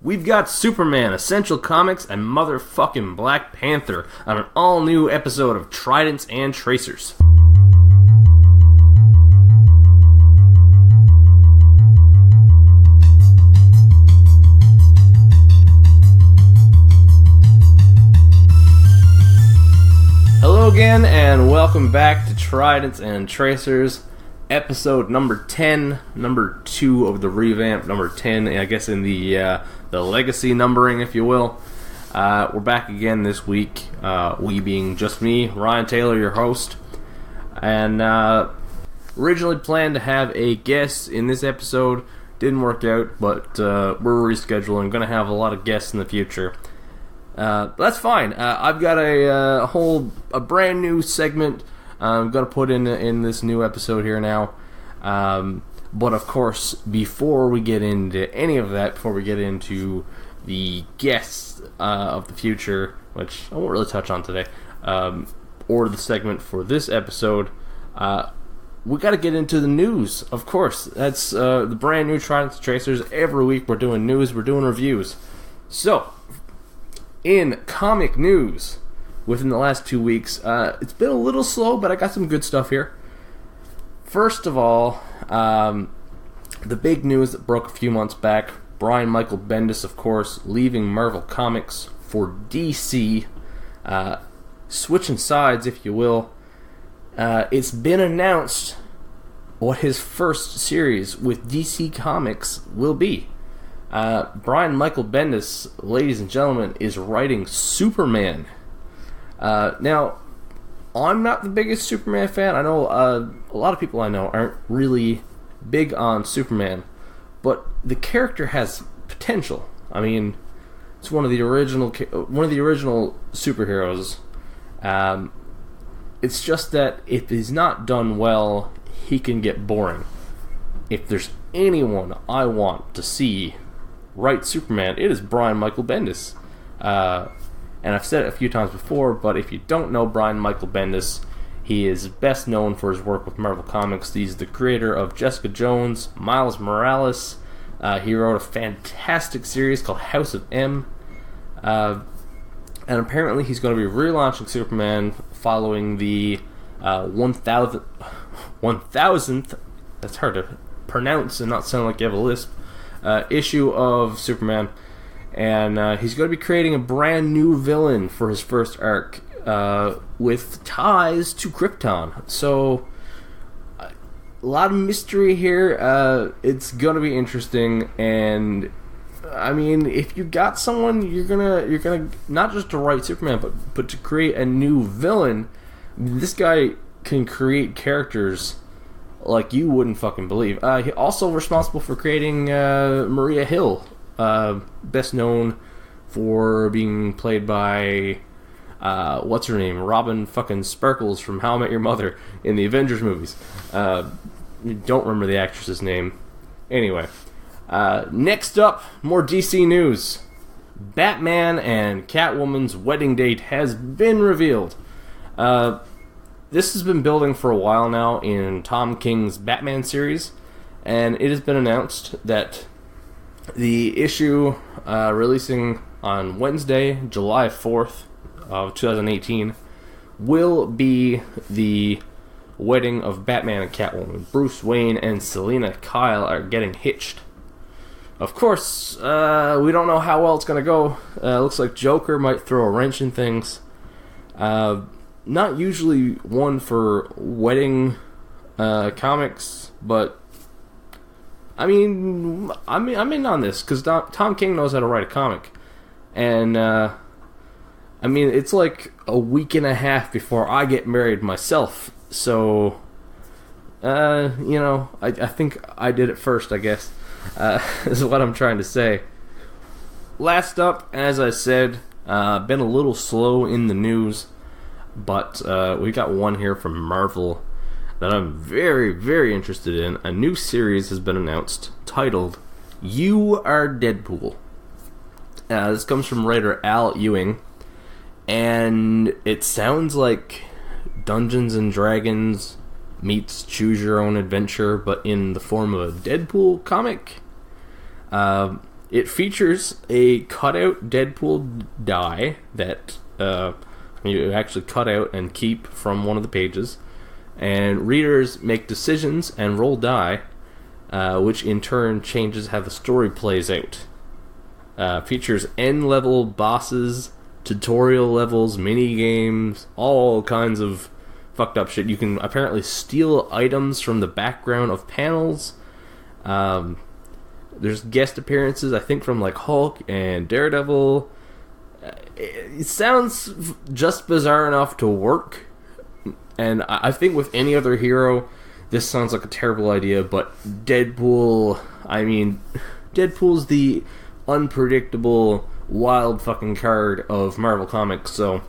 We've got Superman, Essential Comics, and motherfucking Black Panther on an all-new episode of Tridents and Tracers. Hello again, and welcome back to Tridents and Tracers, episode number 10, number 2 of the revamp, number 10, I guess in the legacy numbering, if you will. We're back again this week, we being just me, Ryan Taylor, your host, and originally planned to have a guest in this episode. Didn't work out, but we're rescheduling, going to have a lot of guests in the future. That's fine. I've got a brand new segment I'm going to put in this new episode here now. But of course, before we get into any of that, before we get into the guests of the future, which I won't really touch on today, or the segment for this episode, we got to get into the news. Of course, that's the brand new Tridents Tracers. Every week we're doing news, we're doing reviews. So, in comic news, within the last 2 weeks, it's been a little slow, but I got some good stuff here. First of all, the big news that broke a few months back, Brian Michael Bendis, of course, leaving Marvel Comics for DC, switching sides, if you will. It's been announced what his first series with DC Comics will be. Brian Michael Bendis, ladies and gentlemen, is writing Superman. Now, I'm not the biggest Superman fan. I know a lot of people I know aren't really big on Superman, but the character has potential. I mean, it's one of the original superheroes. It's just that if he's not done well, he can get boring. If there's anyone I want to see write Superman, it is Brian Michael Bendis. And I've said it a few times before, but if you don't know Brian Michael Bendis, he is best known for his work with Marvel Comics. He's the creator of Jessica Jones, Miles Morales. He wrote a fantastic series called House of M. And apparently he's going to be relaunching Superman following the 1000th, that's hard to pronounce and not sound like you have a lisp, issue of Superman, and he's going to be creating a brand new villain for his first arc with ties to Krypton. So a lot of mystery here. It's going to be interesting, and I mean, if you got someone, you're gonna not just to write Superman, but to create a new villain. This guy can create characters like you wouldn't fucking believe. He also responsible for creating Maria Hill, best known for being played by what's her name, Robin fucking Sparkles from How I Met Your Mother in the Avengers movies. Don't remember the actress's name. Anyway, next up, more DC news. Batman and Catwoman's wedding date has been revealed. This has been building for a while now in Tom King's Batman series, and it has been announced that the issue releasing on Wednesday, July 4th of 2018, will be the wedding of Batman and Catwoman. Bruce Wayne and Selina Kyle are getting hitched. Of course, we don't know how well it's going to go. Looks like Joker might throw a wrench in things. Not usually one for wedding comics, but I'm in on this because Tom King knows how to write a comic, and I mean, it's like a week and a half before I get married myself, so I think I did it first, I guess. Is what I'm trying to say. Last up, as I said, been a little slow in the news, but we got one here from Marvel that I'm very, very interested in. A new series has been announced titled You Are Deadpool. This comes from writer Al Ewing, and it sounds like Dungeons and Dragons meets Choose Your Own Adventure, but in the form of a Deadpool comic. It features a cutout Deadpool die that you actually cut out and keep from one of the pages, and readers make decisions and roll die, which in turn changes how the story plays out. Features N-level bosses, tutorial levels, mini games, all kinds of fucked up shit. You can apparently steal items from the background of panels. There's guest appearances, I think, from like Hulk and Daredevil. It sounds just bizarre enough to work, and I think with any other hero, this sounds like a terrible idea. But Deadpool, I mean, Deadpool's the unpredictable, wild fucking card of Marvel Comics, so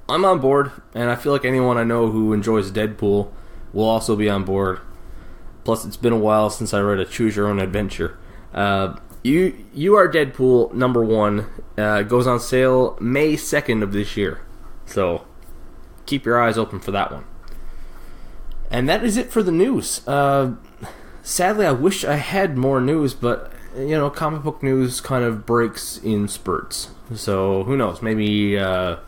I'm on board, and I feel like anyone I know who enjoys Deadpool will also be on board. Plus, it's been a while since I read a Choose Your Own Adventure. You Are Deadpool #1 goes on sale May 2nd of this year, so keep your eyes open for that one. And that is it for the news. Sadly, I wish I had more news, but comic book news kind of breaks in spurts. So who knows? Maybe on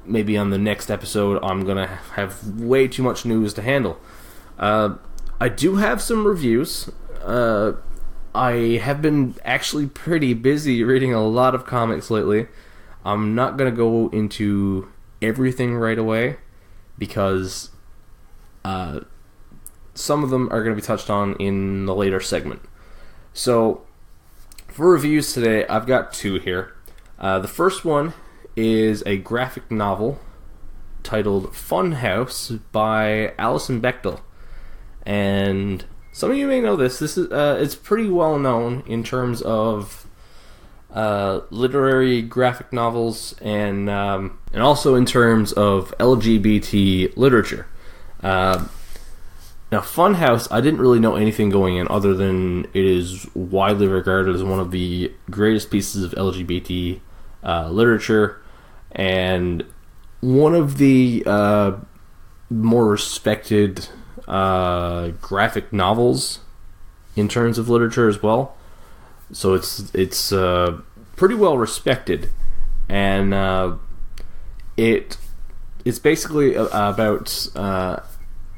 the next episode, I'm gonna have way too much news to handle. I do have some reviews. I have been actually pretty busy reading a lot of comics lately. I'm not gonna go into everything right away because some of them are going to be touched on in the later segment. So, for reviews today, I've got two here. The first one is a graphic novel titled Funhouse by Alison Bechdel. And some of you may know this. This is it's pretty well known in terms of literary graphic novels and also in terms of LGBT literature. Now, Funhouse, I didn't really know anything going in other than it is widely regarded as one of the greatest pieces of LGBT literature and one of the more respected graphic novels in terms of literature as well. So it's pretty well respected, and it's basically about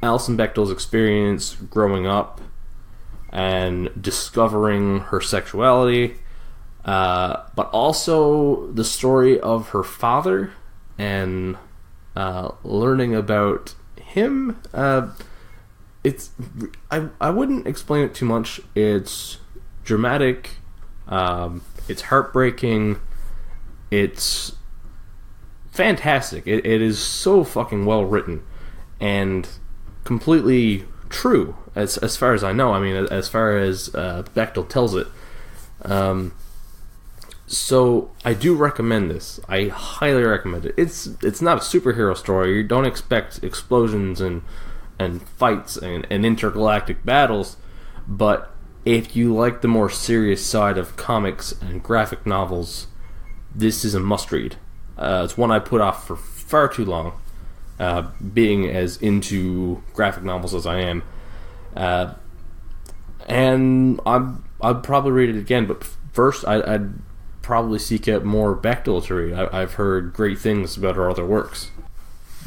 Alison Bechdel's experience growing up and discovering her sexuality, but also the story of her father and learning about him. I wouldn't explain it too much. It's dramatic. It's heartbreaking. It's fantastic. It is so fucking well written and completely true as far as I know. I mean, as far as Bechdel tells it. So I do recommend this. I highly recommend it. It's not a superhero story. You don't expect explosions and fights and intergalactic battles, but if you like the more serious side of comics and graphic novels, this is a must-read. It's one I put off for far too long, being as into graphic novels as I am. And I'd probably read it again, but first I'd probably seek out more Bechdel to read. I've heard great things about her other works.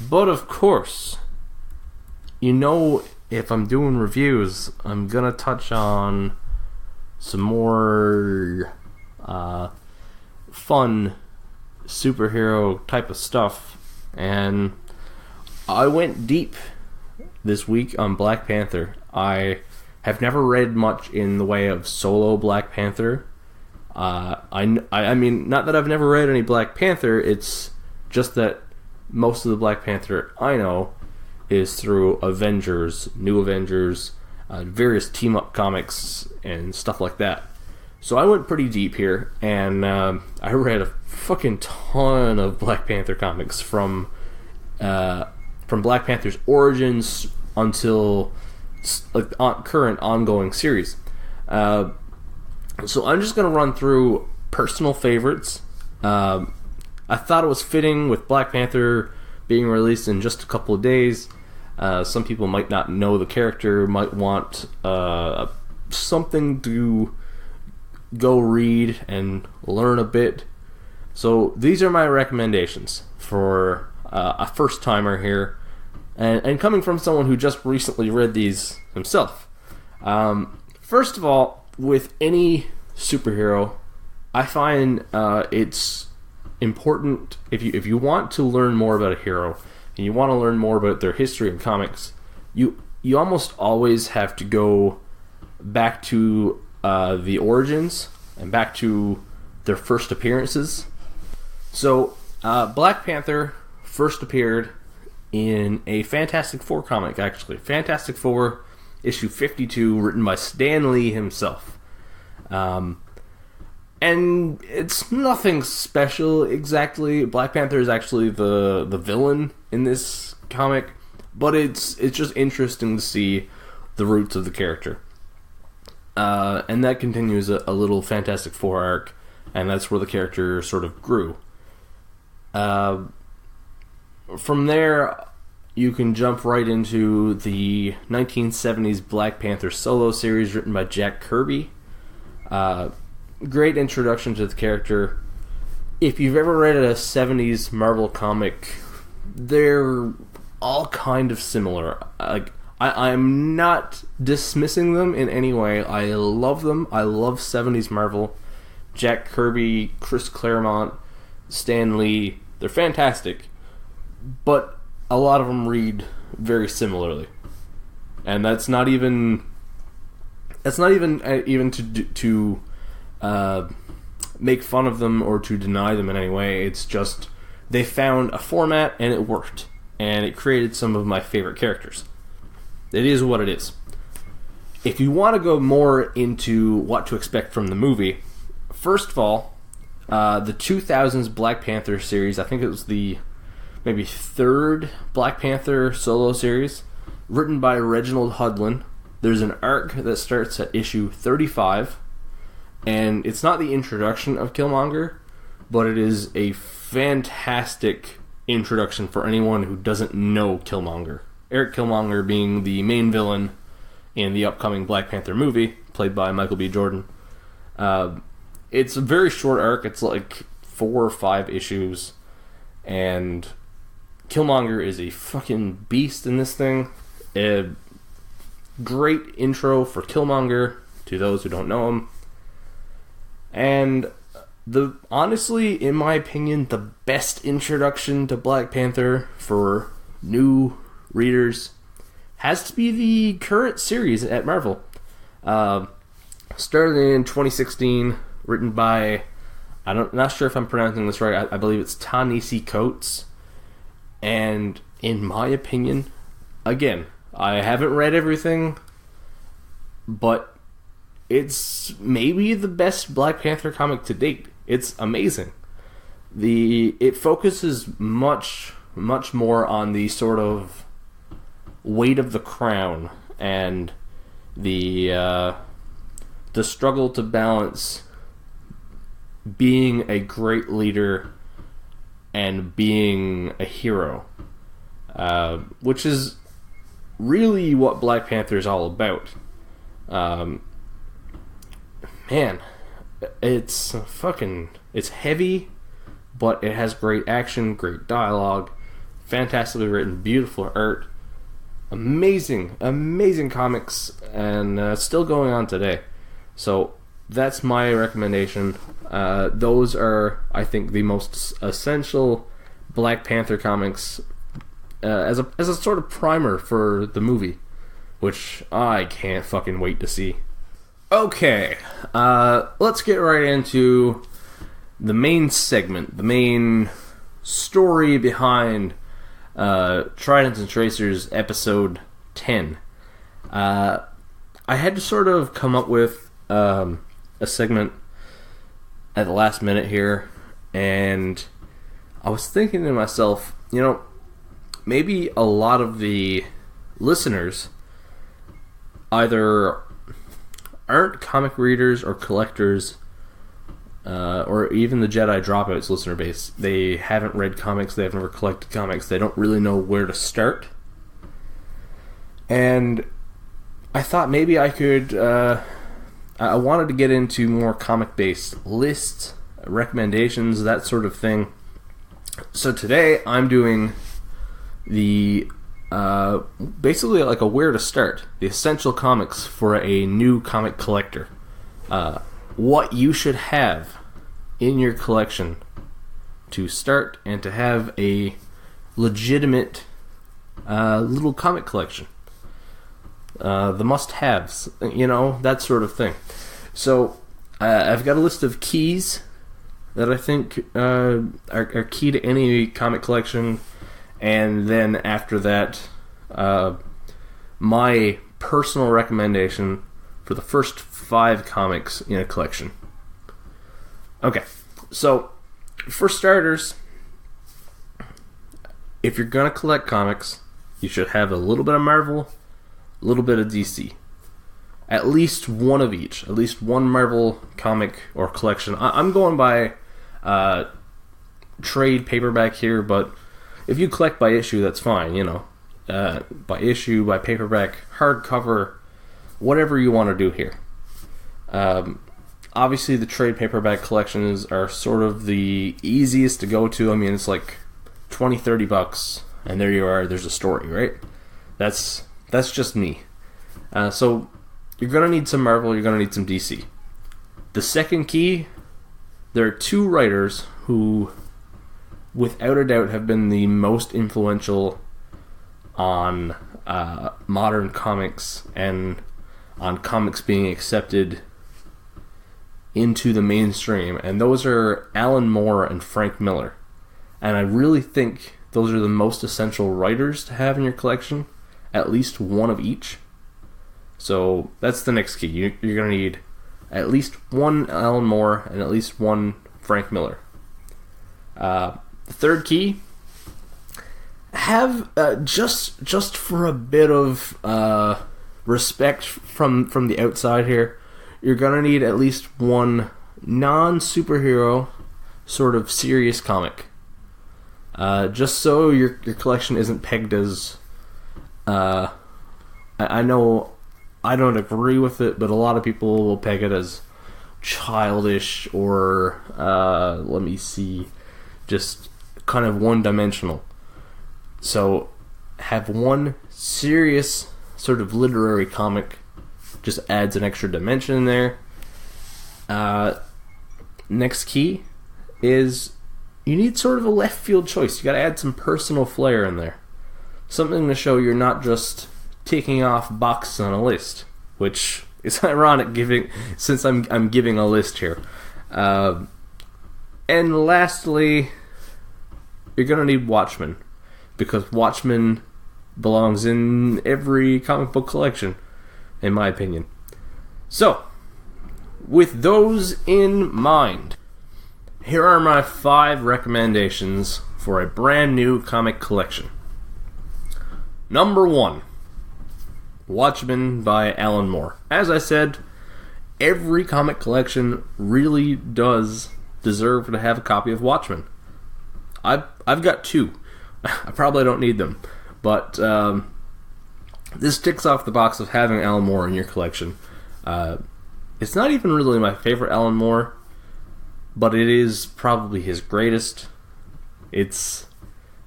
But of course, if I'm doing reviews, I'm gonna touch on some more fun superhero type of stuff, and I went deep this week on Black Panther. I have never read much in the way of solo Black Panther. I mean, not that I've never read any Black Panther, it's just that most of the Black Panther I know is through Avengers, New Avengers, various team-up comics, and stuff like that. So I went pretty deep here, and I read a fucking ton of Black Panther comics from Black Panther's origins until current ongoing series. So I'm just going to run through personal favorites. I thought it was fitting with Black Panther being released in just a couple of days. Some people might not know the character, might want something to go read and learn a bit. So these are my recommendations for a first-timer here, and coming from someone who just recently read these himself. First of all, with any superhero, I find it's important if you want to learn more about a hero and you want to learn more about their history in comics, you almost always have to go back to the origins and back to their first appearances. So Black Panther first appeared in a Fantastic Four comic, actually. Fantastic Four issue 52, written by Stan Lee himself. And it's nothing special exactly. Black Panther is actually the villain in this comic, but it's just interesting to see the roots of the character. And that continues a little Fantastic Four arc, and that's where the character sort of grew. From there, you can jump right into the 1970s Black Panther solo series written by Jack Kirby. Great introduction to the character. If you've ever read a 70s Marvel comic, they're all kind of similar. I'm not dismissing them in any way. I love them. I love 70s Marvel. Jack Kirby, Chris Claremont, Stan Lee, they're fantastic. But a lot of them read very similarly. And that's not even to make fun of them or to deny them in any way. It's just they found a format and it worked, and it created some of my favorite characters. It is what it is. If you want to go more into what to expect from the movie, first of all, the 2000s Black Panther series, I think it was the maybe third Black Panther solo series, written by Reginald Hudlin. There's an arc that starts at issue 35, and it's not the introduction of Killmonger, but it is a fantastic introduction for anyone who doesn't know Killmonger. Eric Killmonger being the main villain in the upcoming Black Panther movie, played by Michael B. Jordan. It's a very short arc. It's like 4 or 5 issues, and Killmonger is a fucking beast in this thing. A great intro for Killmonger to those who don't know him. And honestly, in my opinion, the best introduction to Black Panther for new readers has to be the current series at Marvel. Started in 2016, written by, not sure if I'm pronouncing this right, I believe it's Ta-Nehisi Coates. And in my opinion, again, I haven't read everything, but it's maybe the best Black Panther comic to date. It's amazing. It focuses much more on the sort of weight of the crown and the struggle to balance being a great leader and being a hero, which is really what Black Panther is all about. Man, it's heavy, but it has great action, great dialogue, fantastically written, beautiful art, amazing comics, and still going on today. So that's my recommendation. Those are, I think, the most essential Black Panther comics as a sort of primer for the movie, which I can't fucking wait to see. Okay, let's get right into the main segment, the main story behind Tridents and Tracers episode 10. I had to sort of come up with a segment at the last minute here, and I was thinking to myself, maybe a lot of the listeners either aren't comic readers or collectors, or even the Jedi Dropouts listener base. They haven't read comics, they've never collected comics, they don't really know where to start. And I thought maybe I could I wanted to get into more comic-based lists, recommendations, that sort of thing. So today I'm doing the basically like a where to start, the essential comics for a new comic collector. What you should have in your collection to start and to have a legitimate little comic collection. The must-haves, that sort of thing. So I've got a list of keys that I think are key to any comic collection, and then after that, my personal recommendation for the first 5 comics in a collection. Okay, so for starters, if you're gonna collect comics, you should have a little bit of Marvel, a little bit of DC. At least one of each. At least one Marvel comic or collection. I'm going by trade paperback here, but if you collect by issue, that's fine, by issue, by paperback, hardcover, whatever you want to do here. Obviously, the trade paperback collections are sort of the easiest to go to. I mean, it's like $20-$30, and there you are, there's a story, right? That's just me. So you're going to need some Marvel, you're going to need some DC. The second key, there are 2 writers who, without a doubt, have been the most influential on modern comics and on comics being accepted into the mainstream, and those are Alan Moore and Frank Miller. And I really think those are the most essential writers to have in your collection, at least one of each. So that's the next key. You're going to need at least one Alan Moore and at least one Frank Miller. The third key, have just for a bit of respect from the outside here, you're going to need at least one non-superhero sort of serious comic. Just so your collection isn't pegged as... I know I don't agree with it, but a lot of people will peg it as childish or, just kind of one-dimensional. So have one serious sort of literary comic, just adds an extra dimension in there. Next key is you need sort of a left field choice. You got to add some personal flair in there. Something to show you're not just taking off boxes on a list, which is ironic since I'm giving a list here. And lastly, you're going to need Watchmen, because Watchmen belongs in every comic book collection, in my opinion. So, with those in mind, here are my 5 recommendations for a brand new comic collection. Number 1, Watchmen by Alan Moore. As I said, every comic collection really does deserve to have a copy of Watchmen. I've got 2. I probably don't need them, but this ticks off the box of having Alan Moore in your collection. It's not even really my favorite Alan Moore, but it is probably his greatest. It's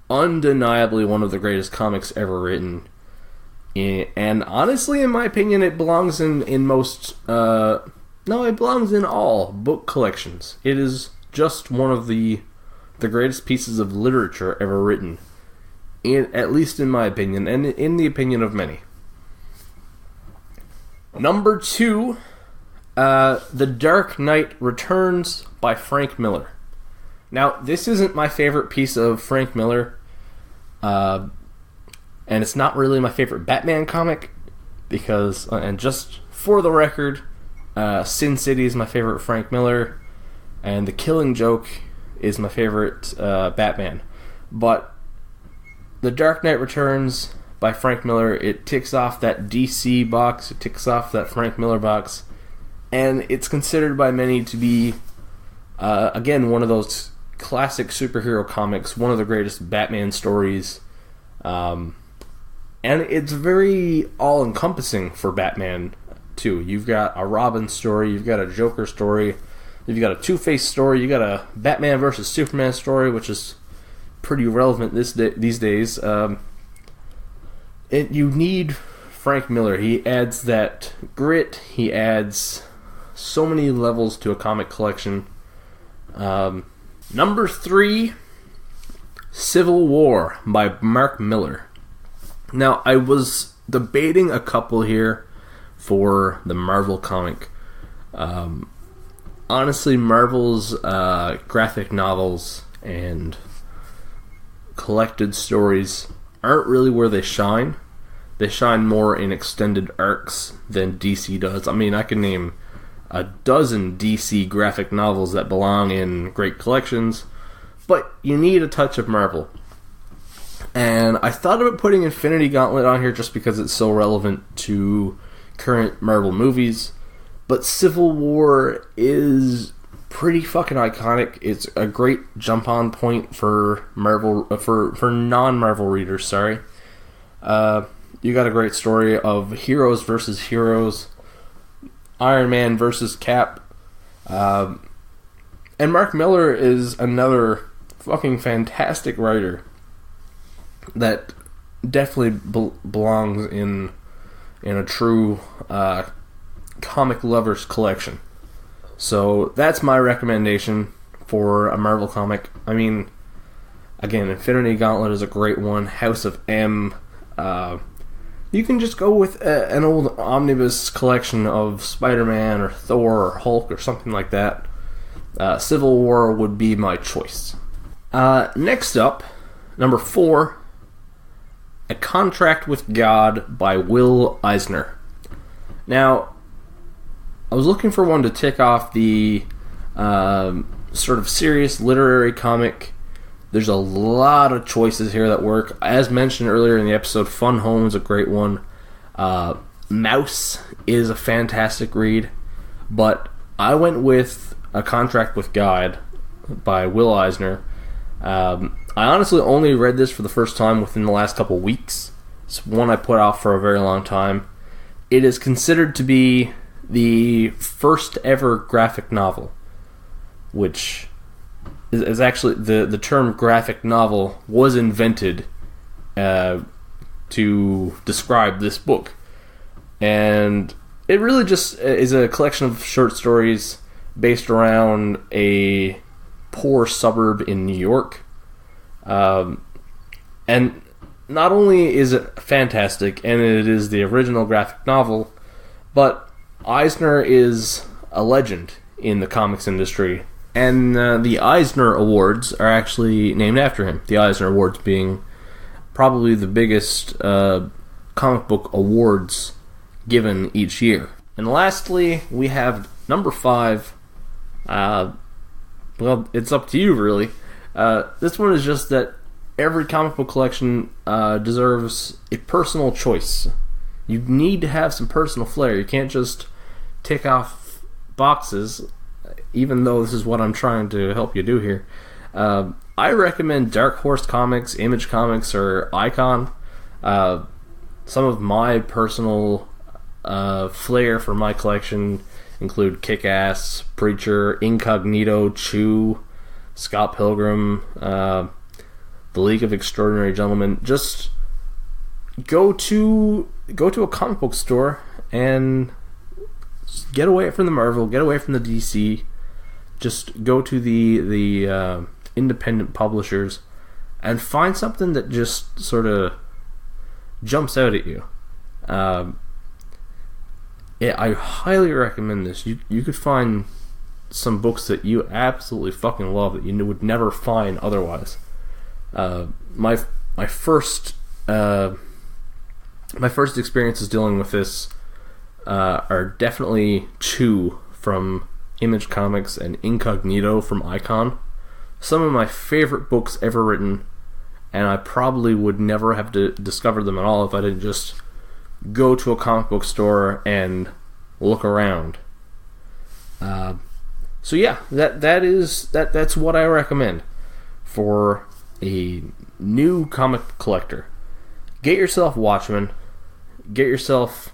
undeniably one of the greatest comics ever written. And honestly, in my opinion, it belongs in most... it belongs in all book collections. It is just one of the greatest pieces of literature ever written. At least in my opinion, and in the opinion of many. Number 2, The Dark Knight Returns by Frank Miller. Now, this isn't my favorite piece of Frank Miller, and it's not really my favorite Batman comic, because, and just for the record, Sin City is my favorite Frank Miller, and The Killing Joke is my favorite Batman. But The Dark Knight Returns by Frank Miller, it ticks off that DC box, it ticks off that Frank Miller box, and it's considered by many to be, again, one of those classic superhero comics, one of the greatest Batman stories, and it's very all-encompassing for Batman too. You've got a Robin story, you've got a Joker story, you've got a Two-Face story, you got a Batman versus Superman story, which is pretty relevant these days. You need Frank Miller. He adds that grit. He adds so many levels to a comic collection. Number 3, Civil War by Mark Millar. Now, I was debating a couple here for the Marvel comic. Honestly, Marvel's graphic novels and collected stories aren't really where they shine. They shine more in extended arcs than DC does. I mean, I can name a dozen DC graphic novels that belong in great collections, but you need a touch of Marvel. And I thought about putting Infinity Gauntlet on here just because it's so relevant to current Marvel movies, but Civil War is pretty fucking iconic. It's a great jump-on point for Marvel, for non-Marvel readers. Sorry, you got a great story of heroes versus heroes, Iron Man versus Cap, and Mark Millar is another fucking fantastic writer that definitely belongs in a true comic lover's collection. So that's my recommendation for a Marvel comic. I mean, again, Infinity Gauntlet is a great one. House of M. You can just go with an old omnibus collection of Spider-Man or Thor or Hulk or something like that. Civil War would be my choice. Next up, number 4, A Contract with God by Will Eisner. Now, I was looking for one to tick off the sort of serious literary comic. There's a lot of choices here that work. As mentioned earlier in the episode, Fun Home is a great one. Mouse is a fantastic read. But I went with A Contract with God by Will Eisner. I honestly only read this for the first time within the last couple weeks. It's one I put off for a very long time. It is considered to be the first ever graphic novel, which is actually the term graphic novel was invented to describe this book. And it really just is a collection of short stories based around a poor suburb in New York. And not only is it fantastic, and it is the original graphic novel, but Eisner is a legend in the comics industry. And the Eisner Awards are actually named after him. The Eisner Awards being probably the biggest comic book awards given each year. And lastly, we have number 5. Well, it's up to you, really. This one is just that every comic book collection deserves a personal choice. You need to have some personal flair. You can't just tick off boxes, even though this is what I'm trying to help you do here. I recommend Dark Horse Comics, Image Comics, or Icon. Some of my personal flair for my collection include Kick-Ass, Preacher, Incognito, Chew, Scott Pilgrim, The League of Extraordinary Gentlemen. Just go to a comic book store and get away from the Marvel, get away from the DC. Just go to the independent publishers and find something that just sort of jumps out at you. Yeah, I highly recommend this. You could find some books that you absolutely fucking love that you would never find otherwise. My first experiences dealing with this are definitely Chew from Image Comics and Incognito from Icon. Some of my favorite books ever written, and I probably would never have discovered them at all if I didn't just go to a comic book store and look around. So yeah, that's what I recommend for a new comic collector. Get yourself Watchmen, get yourself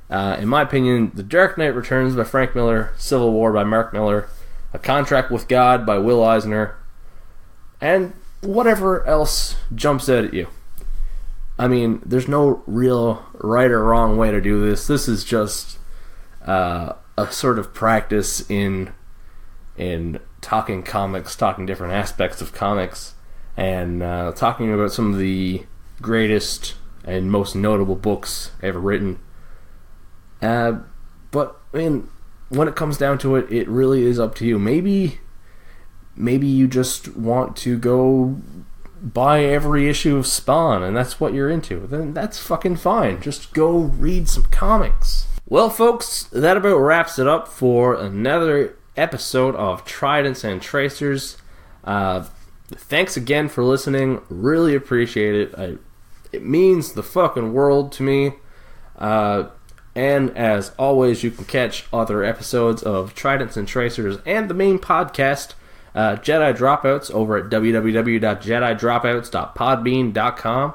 In my opinion, The Dark Knight Returns by Frank Miller, Civil War by Mark Miller, A Contract with God by Will Eisner, and whatever else jumps out at you. I mean, there's no real right or wrong way to do this. This is just a sort of practice in talking comics, talking different aspects of comics, and talking about some of the greatest and most notable books ever written. But I mean, when it comes down to it, it really is up to you. Maybe you just want to go buy every issue of Spawn, and that's what you're into. Then that's fucking fine. Just go read some comics. Well, folks, that about wraps it up for another episode of Tridents and Tracers. Thanks again for listening. Really appreciate it. It means the fucking world to me. And as always, you can catch other episodes of Tridents and Tracers and the main podcast, Jedi Dropouts, over at www.jedidropouts.podbean.com,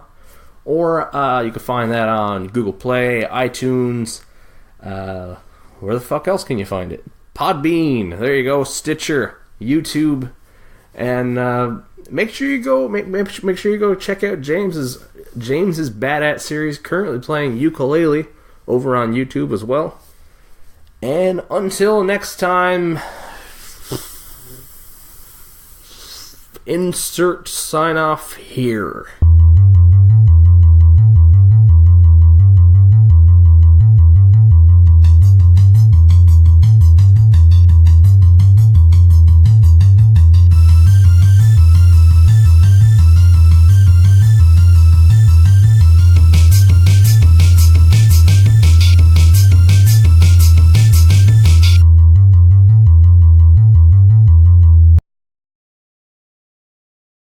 or you can find that on Google Play, iTunes, where the fuck else can you find it? Podbean, there you go, Stitcher, YouTube, and make sure you go check out James's Bad At series, currently playing ukulele, over on YouTube as well. And until next time, insert sign off here.